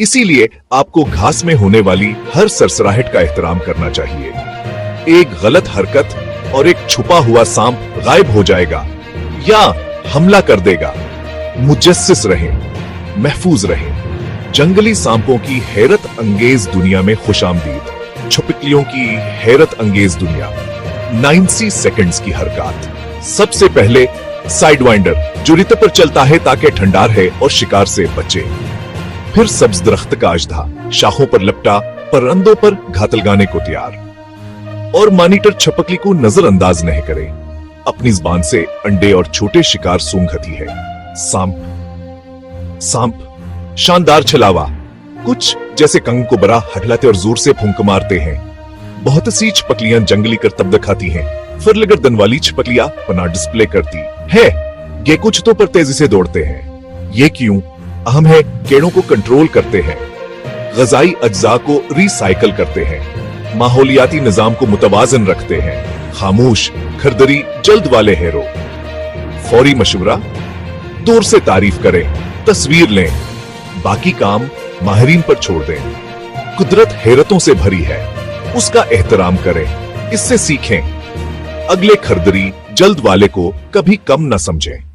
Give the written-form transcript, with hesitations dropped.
इसीलिए आपको घास में होने वाली हर सरसराहट का एहतराम करना चाहिए। एक गलत हरकत और एक छुपा हुआ सांप गायब हो जाएगा या हमला कर देगा। मुजस्सिस रहें, महफूज रहें। जंगली सांपों की हैरत अंगेज दुनिया में खुशामदीद। छुपकलियों की हैरत अंगेज दुनिया। 90 सेकंड्स की हरकत। सबसे पहले साइड वाइंडर, जो रित पर चलता है ताकि ठंडार है और शिकार से बचे। फिर सब्ज दरख्त का अजदा, शाखों पर लपटा, परंदों पर घात लगाने को तैयार। और मॉनिटर छपकली को नजरअंदाज नहीं करे। अपनी जुबान से अंडे और छोटे शिकार सूंघती है। सांप शानदार छलावा, कुछ जैसे कंग को बड़ा हटलाते और जोर से फूंक मारते हैं। बहुत सी छपकलियां जंगली करतब दिखाती हैं। फरलगर्दन वाली छपकलियां पना डिस्प्ले करती है। ये कुछ तो पर तेजी से दौड़ते हैं। ये क्यों अहम है? कीड़ों को कंट्रोल करते हैं, ग़िज़ाई अज्जा को रिसाइकल करते हैं, माहौलियाती निजाम को मुतवाजन रखते हैं। खामोश, खरदरी, जल्द वाले हेरो। फौरी मशवरा, दूर से तारीफ करें, तस्वीर लें, बाकी काम माहिरीन पर छोड़ दें। कुदरत हैरतों से भरी है, उसका एहतराम करें, इससे सीखें। अगले खरदरी, जल्द वाले को कभी कम न समझें।